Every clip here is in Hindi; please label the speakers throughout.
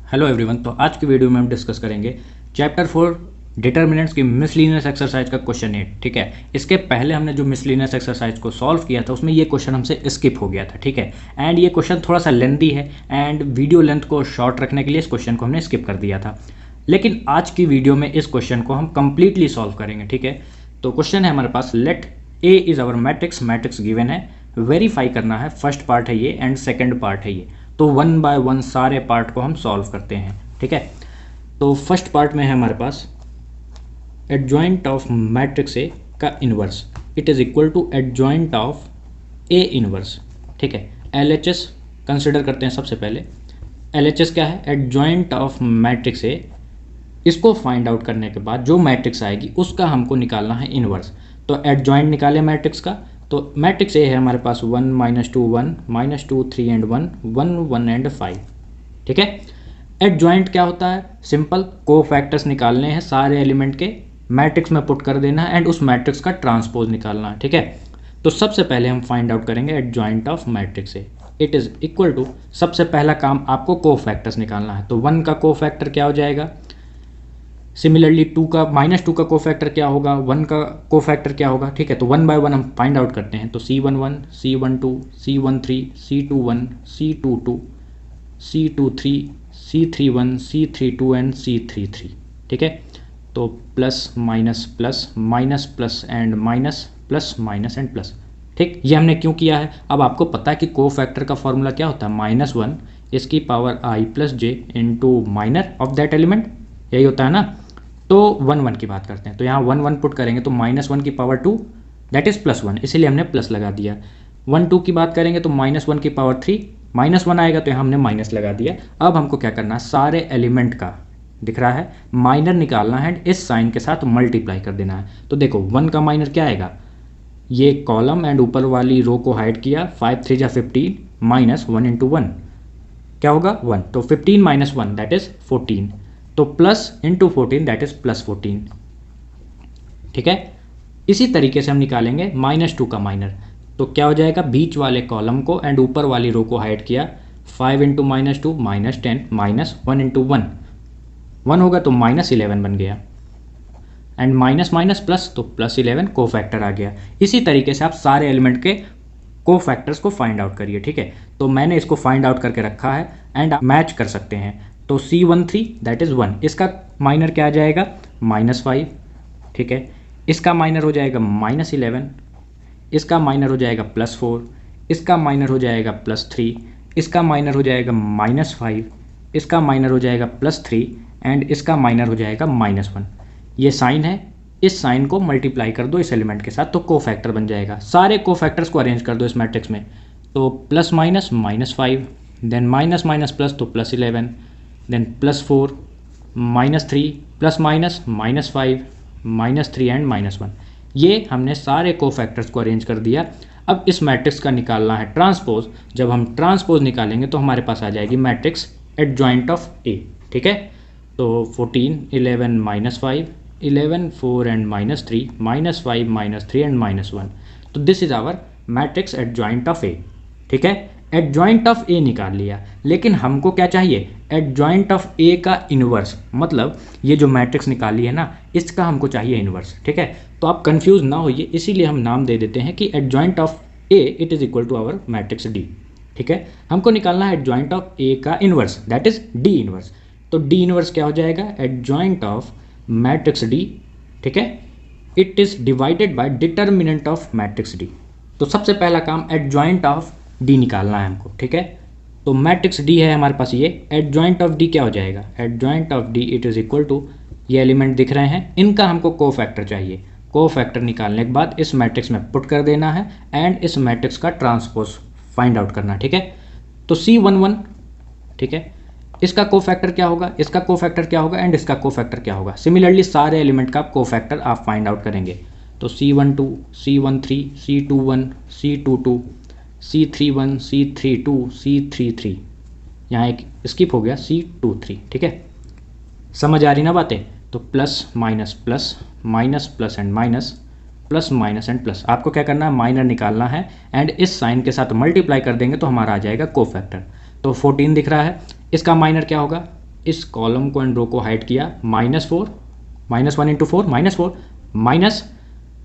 Speaker 1: Hello everyone. तो आज की वीडियो में हम डिस्कस करेंगे चैप्टर 4 डिटर्मिनेंट्स की मिसलिनियस एक्सरसाइज का क्वेश्चन 8। ठीक है, इसके पहले हमने जो मिसलिनियस एक्सरसाइज को सॉल्व किया था उसमें ये क्वेश्चन हमसे स्किप हो गया था। ठीक है, एंड ये क्वेश्चन थोड़ा सा लेंथी है एंड वीडियो लेंथ को शॉर्ट रखने के लिए इस क्वेश्चन को हमने स्किप कर दिया था। लेकिन आज की वीडियो में इस क्वेश्चन को हम कंप्लीटली सॉल्व करेंगे। ठीक है, तो क्वेश्चन है हमारे पास, let A is our matrix, matrix given है, वेरीफाई करना है। फर्स्ट पार्ट है ये एंड सेकंड पार्ट है ये। तो वन बाय वन सारे पार्ट को हम सॉल्व करते हैं। ठीक है, तो फर्स्ट पार्ट में है हमारे पास एडजॉइंट ऑफ मैट्रिक्स ए का inverse, it is equal to adjoint of A inverse. ठीक है, एलएचएस कंसिडर करते हैं सबसे पहले। एलएचएस क्या है? एडजॉइंट ऑफ मैट्रिक्स ए। इसको फाइंड आउट करने के बाद जो मैट्रिक्स आएगी उसका हमको निकालना है इनवर्स। तो एडजॉइंट निकाले मैट्रिक्स का, तो मैट्रिक्स ए है हमारे पास 1 -2 1 -2 3 एंड 1 1 1 एंड 5। ठीक है, एडजॉइंट क्या होता है? सिंपल, कोफैक्टर्स निकालने हैं, सारे एलिमेंट के मैट्रिक्स में पुट कर देना है एंड उस मैट्रिक्स का ट्रांसपोज निकालना है। ठीक है, तो सबसे पहले हम फाइंड आउट करेंगे adjoint of matrix A. It is equal to, सबसे पहला काम आपको कोफैक्टर्स निकालना है। तो 1 का कोफैक्टर क्या हो जाएगा? सिमिलरली 2 का -2 का कोफैक्टर क्या होगा? 1 का कोफैक्टर क्या होगा? ठीक है, तो 1 बाय 1 हम फाइंड आउट करते हैं। तो C11 C12 C13 C21 C22 C23 C31 C32 and C33। ठीक है, तो plus minus plus minus plus and minus plus minus and plus. ठीक, ये हमने क्यों किया है? अब आपको पता है कि कोफैक्टर का फॉर्मूला क्या होता है? -1 इसकी power i plus J into minor of that element, यही होता है ना। तो 1 1 की बात करते हैं, तो यहाँ 1 1 पुट करेंगे तो -1 की पावर 2 दैट इज +1, इसीलिए हमने प्लस लगा दिया। 1 2 की बात करेंगे तो -1 की पावर 3 -1 आएगा तो यहाँ हमने माइनस लगा दिया। अब हमको क्या करना है? सारे एलिमेंट का दिख रहा है माइनर निकालना है, इस साइन के साथ मल्टीप्लाई कर देना है। तो देखो 1 का माइनर क्या आएगा? ये कॉलम एंड ऊपर वाली रो को हाइड किया, 5 3 जा 15 -1 इंटू 1 क्या होगा? 1। तो 15 -1 दैट इज 14, तो प्लस इंटू 14 दैट इज +14। ठीक है, इसी तरीके से हम निकालेंगे -2 का माइनर। तो क्या हो जाएगा? बीच वाले कॉलम को एंड ऊपर वाली रो को हाइड किया, 5 इंटू -2 -10 -1 इंटू 1 1 होगा तो -11 बन गया, एंड माइनस माइनस प्लस तो +11 कोफैक्टर आ गया। इसी तरीके से आप सारे एलिमेंट के कोफैक्टर्स को फाइंड आउट करिए। ठीक है, तो मैंने इसको फाइंड आउट करके रखा है एंड आप मैच कर सकते हैं। तो C13 दैट इज़ 1, इसका माइनर क्या आ जाएगा? -5। ठीक है, इसका माइनर हो जाएगा -11, इसका माइनर हो जाएगा +4, इसका माइनर हो जाएगा +3, इसका माइनर हो जाएगा -5, इसका माइनर हो जाएगा +3 एंड इसका माइनर हो जाएगा -1। ये साइन है, इस साइन को मल्टीप्लाई कर दो इस एलिमेंट के साथ तो कोफैक्टर बन जाएगा। सारे कोफैक्टर्स को अरेंज कर दो इस मैट्रिक्स में। तो plus minus -5, then minus minus plus तो +11, देन +4 -3 प्लस माइनस -5 -3 एंड -1। ये हमने सारे कोफैक्टर्स को अरेंज कर दिया। अब इस मैट्रिक्स का निकालना है ट्रांसपोज। जब हम ट्रांसपोज निकालेंगे तो हमारे पास आ जाएगी मैट्रिक्स एडजॉइंट ऑफ ए। ठीक है, तो 14 11 -5 11 4 एंड -3 -5 -3 एंड -1। तो this is our matrix adjoint of A. ठीक है, एडजॉइंट ऑफ ए निकाल लिया, लेकिन हमको क्या चाहिए? एडजॉइंट ऑफ ए का इनवर्स, मतलब ये जो मैट्रिक्स निकाली है ना, इसका हमको चाहिए इनवर्स। ठीक है, तो आप कंफ्यूज ना होइए, इसीलिए हम नाम दे देते हैं कि adjoint of A it is equal to our matrix D. ठीक है, हमको निकालना है एडजॉइंट ऑफ ए का inverse that is D inverse. तो डी इनवर्स क्या हो जाएगा? Adjoint of matrix D. ठीक है, it is divided by determinant of matrix D. तो सबसे पहला काम एडजॉइंट ऑफ डी निकालना है हमको। ठीक है, तो मैट्रिक्स डी है हमारे पास, ये एडजॉइंट ऑफ डी क्या हो जाएगा? Adjoint of D it is equal to, ये एलिमेंट दिख रहे हैं, इनका हमको कोफैक्टर चाहिए। कोफैक्टर निकालने के बाद इस मैट्रिक्स में पुट कर देना है एंड इस मैट्रिक्स का ट्रांसपोज फाइंड आउट करना है। ठीक है, तो C11, ठीक है, इसका कोफैक्टर क्या होगा, इसका कोफैक्टर क्या होगा एंड इसका कोफैक्टर क्या होगा। सिमिलरली सारे एलिमेंट का कोफैक्टर आप फाइंड आउट करेंगे। तो C12 C13 C21 C22 C31 C32 C33, यहाँ एक स्किप हो गया C23। ठीक है, समझ आ रही ना बातें? तो plus minus plus minus plus and minus plus minus and plus, आपको क्या करना है? माइनर निकालना है एंड इस साइन के साथ मल्टीप्लाई कर देंगे तो हमारा आ जाएगा कोफैक्टर। तो 14 दिख रहा है, इसका माइनर क्या होगा? इस कॉलम को एंड रो को हाइड किया -4, -1 इंटू 4 -4,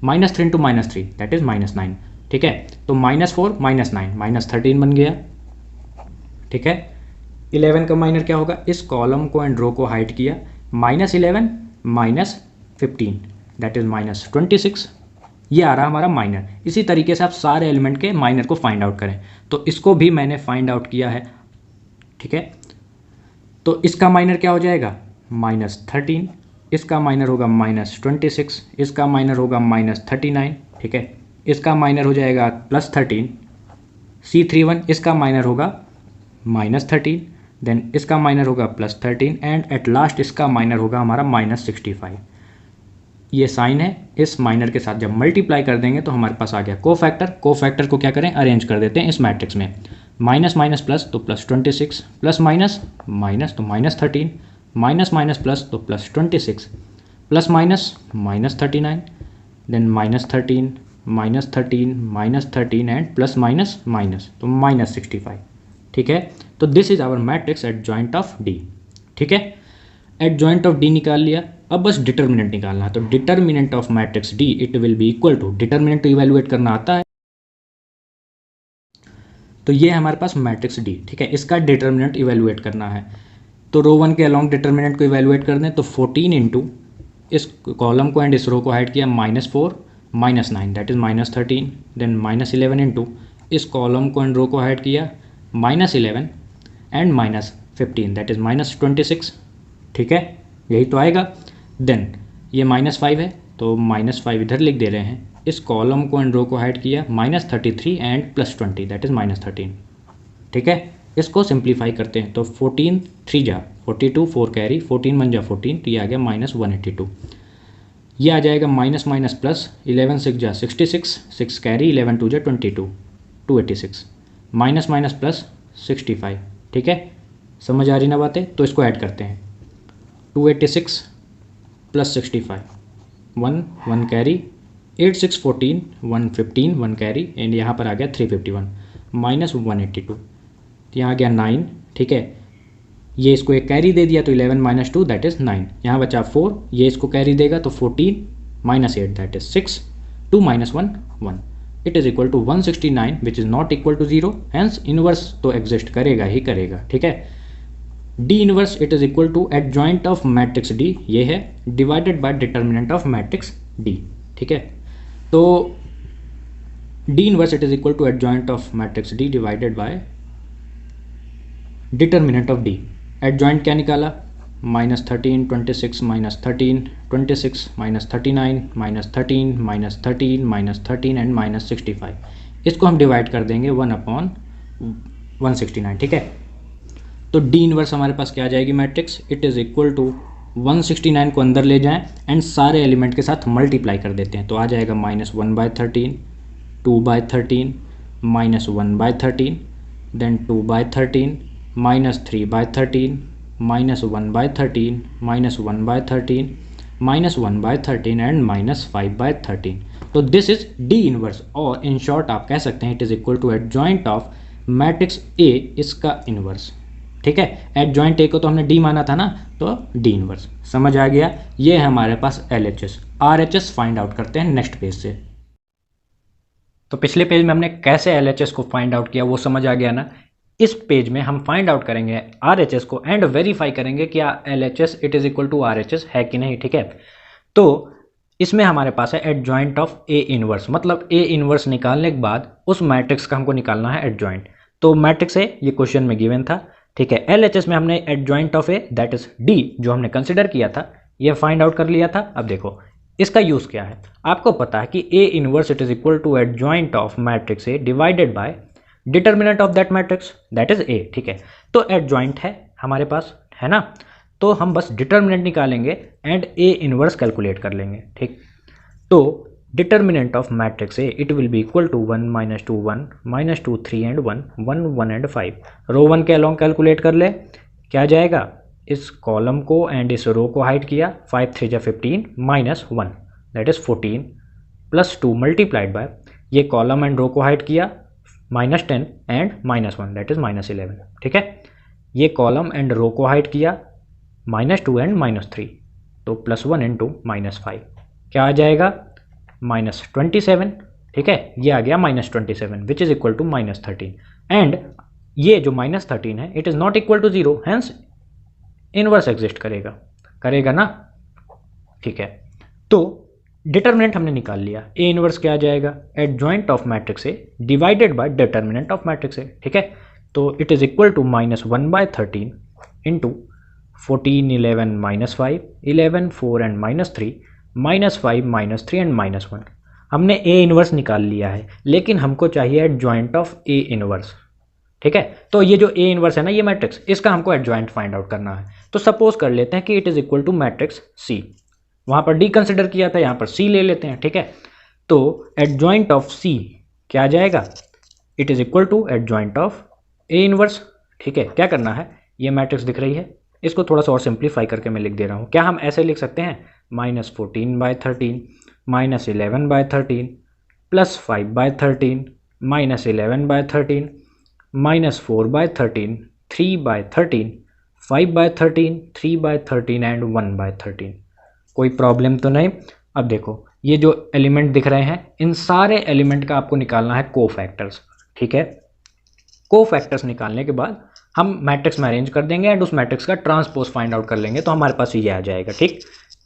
Speaker 1: -3 इंटू -3 दैट इज -9, ठीक है। तो -4 -9 -13 बन गया, ठीक है। 11 का माइनर क्या होगा, इस कॉलम को एंड रो को हाइड किया -11 -15 दैट इज -26, ये आ रहा हमारा माइनर। इसी तरीके से आप सारे एलिमेंट के माइनर को फाइंड आउट करें, तो इसको भी मैंने फाइंड आउट किया है, ठीक है। तो इसका माइनर क्या हो जाएगा -13, इसका माइनर होगा -26, इसका माइनर होगा -39, ठीक है। इसका माइनर हो जाएगा +13, C31, इसका माइनर होगा -13, देन इसका माइनर होगा +13 एंड एट लास्ट इसका माइनर होगा हमारा -65। ये साइन है, इस माइनर के साथ जब मल्टीप्लाई कर देंगे तो हमारे पास आ गया कोफैक्टर। कोफैक्टर को क्या करें, अरेंज कर देते हैं इस मैट्रिक्स में, माइनस माइनस प्लस तो +26, प्लस माइनस माइनस तो -13, माइनस माइनस प्लस तो +26, plus minus -39, then -13 -13 -13 and plus minus minus तो -65, ठीक है। तो this is our matrix adjoint of D, ठीक है। एट जॉइंट ऑफ डी निकाल लिया, अब बस डिटर्मिनेंट निकालना है। तो determinant of matrix D it will be equal to, determinant तो इवेलुएट करना आता है, तो ये है हमारे पास मैट्रिक्स डी, ठीक है। इसका डिटर्मिनेंट इवेलुएट करना है, तो रो 1 के अलॉन्ग डिटर्मिनेंट को इवेलुएट कर दें, तो 14 इंटू इस कॉलम को एंड इस रो को हाइड किया -4 -9 दैट इज -13, देन -11 इंटू इस कॉलम को एंड रो को हाइड किया -11 एंड -15 दैट इज -26, ठीक है, यही तो आएगा। देन ये -5 है तो -5 इधर लिख दे रहे हैं, इस कॉलम को एंड रो को हाइड किया -33 एंड +20 दैट इज -13, ठीक है। इसको सिंप्लीफाई करते हैं, तो 14 3 जा 42, 4 कैरी 14 बन जा 14, तो ये आ गया -182। ये आ जाएगा माइनस माइनस प्लस, 11 6 जा 66, 6 कैरी 11 2 जा 22, 286, माइनस माइनस प्लस 65, ठीक है। समझ आ रही ना बातें, तो इसको ऐड करते हैं, 286 प्लस 65 1 कैरी, 8 6 14 115 1 कैरी एंड यहाँ पर आ गया 351 -182, तो यहाँ आ गया 9, ठीक है। ये इसको एक कैरी दे दिया तो 11 - 2 दैट इज़ 9, यहाँ बचा 4, ये इसको कैरी देगा तो 14 -8 that is 6, 2 - 1 1, it is equal to 169 which is not equal to 0, hence inverse तो एग्जिस्ट करेगा ही करेगा, ठीक है। D inverse it is equal to adjoint of matrix D, ये है divided by determinant of matrix D, ठीक है। तो D inverse it is equal to adjoint of matrix D divided by determinant of D. Adjoint क्या निकाला, -13 26 -13 26 -39 -13 -13 -13 एंड -65, इसको हम डिवाइड कर देंगे 1/169, ठीक है। तो डी इनवर्स हमारे पास क्या आ जाएगी matrix, it is equal to 169 को अंदर ले जाएं एंड सारे एलिमेंट के साथ मल्टीप्लाई कर देते हैं, तो आ जाएगा -1/13 2/13 -1/13 देन 2/13 -3/13 -1/13 -1/13 -1/13 एंड -5/13। तो दिस इज डी इनवर्स, और इन शॉर्ट आप कह सकते हैं it is equal to adjoint of matrix A इसका इनवर्स, ठीक है। एडजॉइंट ए को तो हमने डी माना था ना, तो डी इनवर्स समझ आ गया। ये है हमारे पास LHS, RHS फाइंड आउट करते हैं नेक्स्ट पेज से। तो पिछले पेज में हमने कैसे LHS को फाइंड आउट किया वो समझ आ गया ना। इस पेज में हम फाइंड आउट करेंगे RHS को एंड वेरीफाई करेंगे क्या LHS it is equal to RHS है कि नहीं, ठीक है। तो इसमें हमारे पास है एडजॉइंट ऑफ ए इनवर्स, मतलब ए इनवर्स निकालने के बाद उस मैट्रिक्स का हमको निकालना है एडजॉइंट। तो मैट्रिक्स ए ये क्वेश्चन में गिवन था, ठीक है। LHS में हमने adjoint of A that is D जो हमने कंसिडर किया था ये फाइंड आउट कर लिया था। अब देखो इसका यूज क्या है, आपको पता है कि A inverse it is equal to adjoint of matrix A divided by determinant of that matrix that is A, ठीक है। तो एडजॉइंट है हमारे पास, है ना, तो हम बस डिटर्मिनेंट निकालेंगे एंड ए इनवर्स कैलकुलेट कर लेंगे, ठीक। तो determinant of matrix A it will be equal to 1 - 2 1 -2 3 and 1 1 1 and 5। Row 1 के अलॉन्ग कैलकुलेट कर ले, क्या जाएगा, इस कॉलम को एंड इस रो को हाइड किया 5 3 जा 15 -1 that is 14 plus 2 multiplied by ये कॉलम एंड रो को हाइड किया -10 एंड -1 दैट इज -11, ठीक है। ये कॉलम एंड रो को हाइड किया -2 एंड -3, तो +1 इंटू -5 क्या आ जाएगा, -27, ठीक है, ये आ गया -27 which is equal to -13 and ये जो -13 है it is not equal to 0, hence inverse exist करेगा ना, ठीक है। तो डिटर्मिनेंट हमने निकाल लिया, ए इनवर्स क्या आ जाएगा, adjoint of matrix A divided by determinant of matrix A, ठीक है। तो it is equal to -1/13 into 14, 11, -5, 11, 4 and -3, -5, -3 and -1। हमने ए इनवर्स निकाल लिया है, लेकिन हमको चाहिए एडजॉइंट ऑफ ए इनवर्स, ठीक है। तो ये जो ए इनवर्स है ना, ये मैट्रिक्स, इसका हमको एडजॉइंट फाइंड आउट करना है। तो सपोज कर लेते हैं कि it is equal to matrix C, वहाँ पर डी कंसिडर किया था, यहाँ पर सी ले लेते हैं, ठीक है। तो एडजॉइंट ऑफ सी क्या आ जाएगा, it is equal to adjoint of A inverse, ठीक है। क्या करना है, ये मैट्रिक्स दिख रही है, इसको थोड़ा सा और सिंप्लीफाई करके मैं लिख दे रहा हूँ। क्या हम ऐसे लिख सकते हैं, -14/13, -11/13, +5/13, -11/13, -4/13, 3/13, 5/13, 3/13 एंड 1/13। कोई प्रॉब्लम तो नहीं। अब देखो ये जो एलिमेंट दिख रहे हैं, इन सारे एलिमेंट का आपको निकालना है कोफैक्टर्स, ठीक है। कोफैक्टर्स निकालने के बाद हम मैट्रिक्स में अरेंज कर देंगे एंड उस मैट्रिक्स का ट्रांसपोज फाइंड आउट कर लेंगे, तो हमारे पास ये आ जाएगा, ठीक।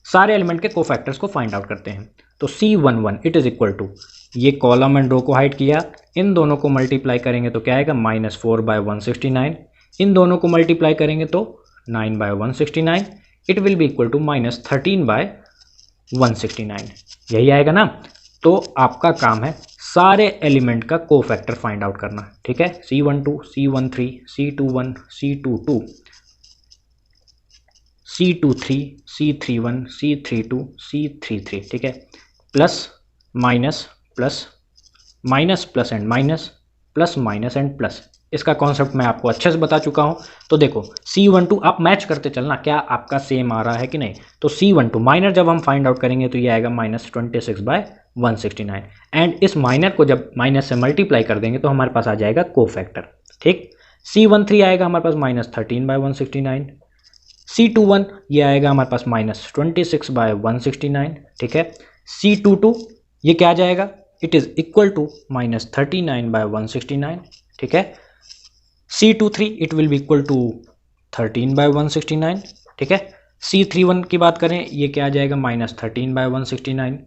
Speaker 1: सारे एलिमेंट के कोफैक्टर्स को फाइंड आउट करते हैं। तो C11 it is equal to, ये कॉलम एंड रो को हाइड किया, इन दोनों को मल्टीप्लाई करेंगे तो क्या आएगा, -4/169, इन दोनों को मल्टीप्लाई करेंगे तो 9/169, it will be equal to -13/169, यही आएगा ना। तो आपका काम है सारे एलिमेंट का कोफैक्टर फाइंड आउट करना, ठीक है। C12, C13, C21, C22, C23, C31, C32, C33, ठीक है। Plus minus plus, minus plus and minus, plus minus and plus, इसका कॉन्सेप्ट मैं आपको अच्छे से बता चुका हूँ। तो देखो C12 आप मैच करते चलना, क्या आपका सेम आ रहा है कि नहीं। तो C12 माइनर जब हम फाइंड आउट करेंगे तो ये आएगा -26/169 एंड इस माइनर को जब माइनस से मल्टीप्लाई कर देंगे तो हमारे पास आ जाएगा कोफैक्टर, ठीक। C13 आएगा हमारे पास -13/169, C21 ये आएगा हमारे पास -26/169, ठीक है। C22 ये क्या आ जाएगा, इट इज़ इक्वल टू -39/169, ठीक है। C23 it will be equal to 13/169, ठीक है। C31 की बात करें, ये क्या आ जाएगा, -13/169,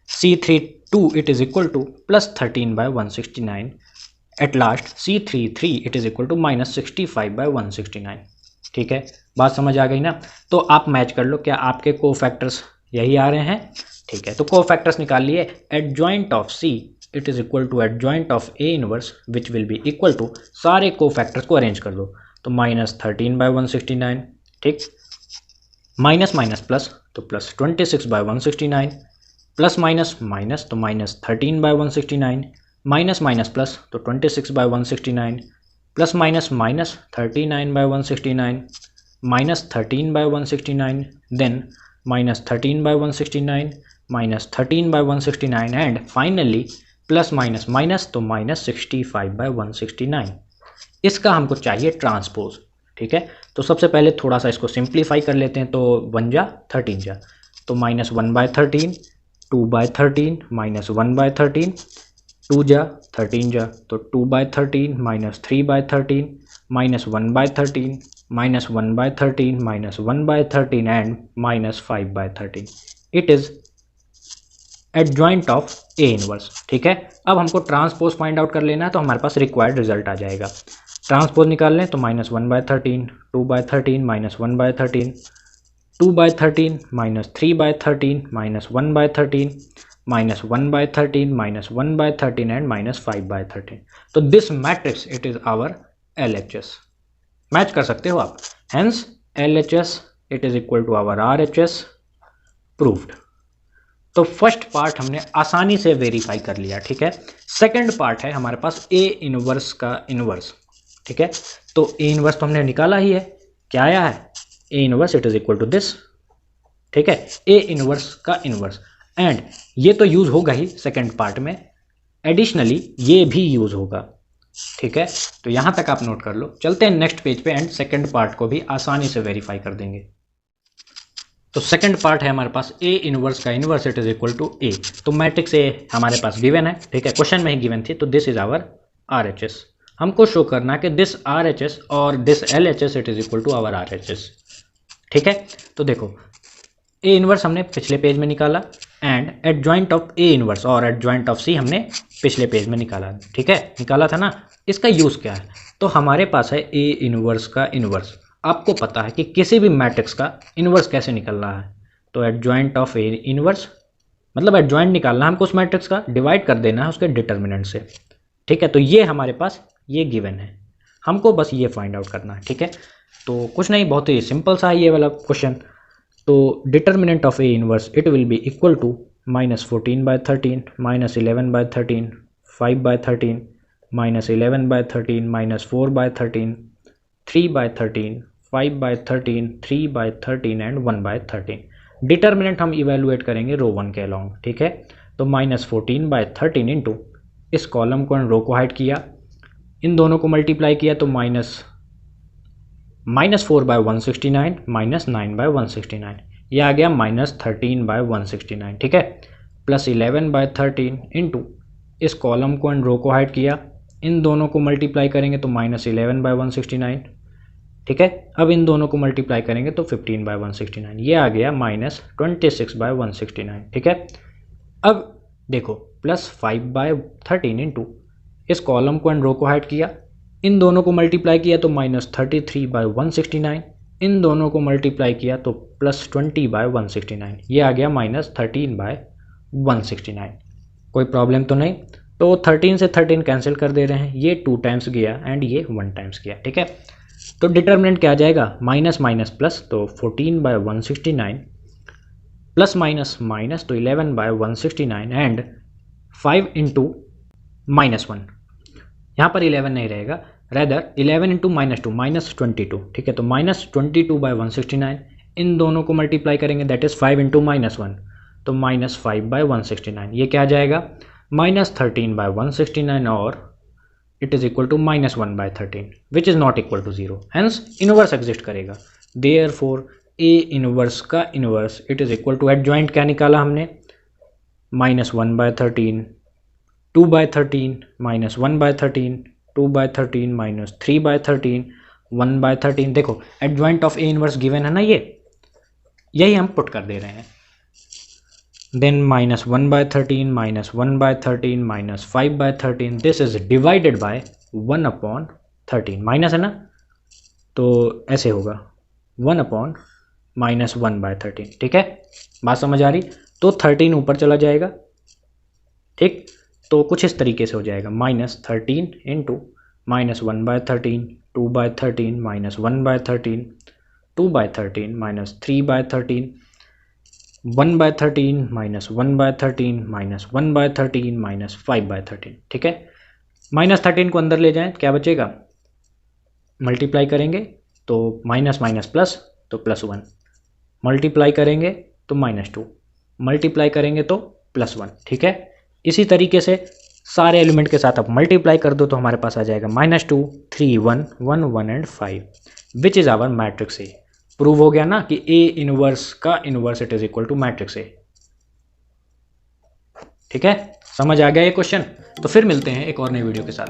Speaker 1: C32 it is equal to +13/169, at last C33 it is equal to -65/169, ठीक है। बात समझ आ गई ना। तो आप मैच कर लो, क्या आपके कोफैक्टर्स यही आ रहे हैं, ठीक है। तो कोफैक्टर्स निकाल लिए, adjoint of C it is equal to adjoint of A inverse which will be equal to, सारे कोफैक्टर्स को अरेंज कर दो, तो -13/169, ठीक, माइनस माइनस प्लस तो +26/169, प्लस माइनस माइनस तो -13/169, माइनस माइनस प्लस तो 26/169, plus minus minus 39/169, -13/169, then -13/169, -13/169 and finally plus minus minus तो -65/169। इसका हमको चाहिए ट्रांसपोज, ठीक है। तो सबसे पहले थोड़ा सा इसको सिंप्लीफाई कर लेते हैं, तो 1 जा 13 जा, तो -1/13, 2/13, -1/13, 2 जा 13 जा, तो 2/13, -3/13, -1/13, -1/13, -1/13 and -5/13। It is adjoint of A inverse, ठीक है। अब हमको ट्रांसपोज फाइंड आउट कर लेना है, तो हमारे पास रिक्वायर्ड रिजल्ट आ जाएगा। ट्रांसपोज निकाल लें तो -1/13, 2/13, -1/13, 2/13, -3/13, -1/13, -1/13, -1/13 एंड -5/13। तो this matrix it is our LHS। Match कर सकते हो आप, hence LHS it is equal to our RHS, proved. तो फर्स्ट पार्ट हमने आसानी से वेरीफाई कर लिया, ठीक है। सेकंड पार्ट है हमारे पास ए इनवर्स का इनवर्स, ठीक है। तो ए इनवर्स तो हमने निकाला ही है, क्या आया है, A inverse it is equal to this, ठीक है, ए इनवर्स का इनवर्स। एंड ये तो यूज होगा ही सेकंड पार्ट में, एडिशनली ये भी यूज होगा, ठीक है। तो यहां तक आप नोट कर लो, चलते हैं नेक्स्ट पेज पे एंड सेकंड पार्ट को भी आसानी से वेरीफाई कर देंगे। तो सेकंड पार्ट है हमारे पास ए इनवर्स का inverse it is equal to A. तो मैट्रिक्स ए हमारे पास गिवन है, ठीक है, क्वेश्चन में ही गिवन थी। तो this is our R H S. हमको शो करना है कि दिस आर एच एस और this L H S it is equal to our R H S, ठीक है। तो देखो ए इनवर्स हमने पिछले पेज में निकाला and adjoint of A inverse और एडजॉइंट ऑफ सी हमने पिछले पेज में निकाला, ठीक है, निकाला था ना। इसका यूज़ क्या है? तो हमारे पास है ए इनवर्स का इनवर्स। आपको पता है कि किसी भी मैट्रिक्स का इनवर्स कैसे निकल रहा है। तो एडजॉइंट ऑफ ए इनवर्स मतलब एडजॉइंट निकालना है हमको उस मैट्रिक्स का, डिवाइड कर देना है उसके डिटर्मिनेंट से, ठीक है। तो ये हमारे पास ये गिवन है, हमको बस ये फाइंड आउट करना है, ठीक है। तो कुछ नहीं, बहुत ही सिंपल सा है ये वाला क्वेश्चन। तो determinant of A inverse it will be equal to -14/13 -11/13 5/13 -11/13 -4/13 3/13 5/13 3/13 and 1/13। Determinant हम इवेलुएट करेंगे रो 1 के अलॉन्ग, ठीक है। तो -14/13 इंटू इस कॉलम को एंड रो को हाइड किया, इन दोनों को मल्टीप्लाई किया तो -4/169 -9/169, यह आ गया -13/169, ठीक है। प्लस 11/13 इंटू इस कॉलम को एंड रो को हाइड किया, इन दोनों को मल्टीप्लाई करेंगे तो -11/169, ठीक है। अब इन दोनों को मल्टीप्लाई करेंगे तो 15/169, ये आ गया -26/169, ठीक है। अब देखो प्लस 5/13 इंटू इस कॉलम को एंड रो को हाइड किया, इन दोनों को मल्टीप्लाई किया तो -33/169, इन दोनों को मल्टीप्लाई किया तो +20/169, ये आ गया -13/169। कोई प्रॉब्लम तो नहीं। तो 13 से 13 कैंसिल कर दे रहे हैं, ये 2 टाइम्स गया एंड ये 1 टाइम्स गया, ठीक है। तो डिटर्मिनेंट क्या आ जाएगा? माइनस माइनस प्लस, तो 14/169 प्लस माइनस माइनस तो 11/169 एंड 5 इंटू -1, यहाँ पर 11 नहीं रहेगा, रेदर 11 इंटू -2 -22, ठीक है। तो -22/169, इन दोनों को मल्टीप्लाई करेंगे दैट इज 5 इंटू -1, तो -5/169, ये क्या आ जाएगा -13/169 और it is equal to -1/13 which is not equal to 0, hence inverse exist करेगा। देयरफॉर ए इनवर्स का inverse it is equal to adjoint क्या निकाला हमने -1/13 2/13 -1/13 2/13 -3/13 1/13। देखो adjoint of A inverse given है ना, ये यही हम पुट कर दे रहे हैं। Then -1/13 -1/13 -5/13 this is divided by 1/13, minus है ना, तो ऐसे होगा 1/-1/13, ठीक है। बात समझ आ रही? तो 13 ऊपर चला जाएगा, ठीक। तो कुछ इस तरीके से हो जाएगा -13 इंटू -1/13 2/13 -1/13 2/13 -3/13 1/13 -1/13 -1/13 -5/13, ठीक है। -13 को अंदर ले जाएं, क्या बचेगा? मल्टीप्लाई करेंगे तो माइनस माइनस प्लस, तो +1, मल्टीप्लाई करेंगे तो -2, मल्टीप्लाई करेंगे तो +1, ठीक है। इसी तरीके से सारे एलिमेंट के साथ आप मल्टीप्लाई कर दो तो हमारे पास आ जाएगा -2 3 1 1 1 and 5 which is our matrix A. Prove हो गया ना कि ए इनवर्स का inverse it is equal to matrix A, ठीक है। समझ आ गया ये क्वेश्चन? तो फिर मिलते हैं एक और नई वीडियो के साथ।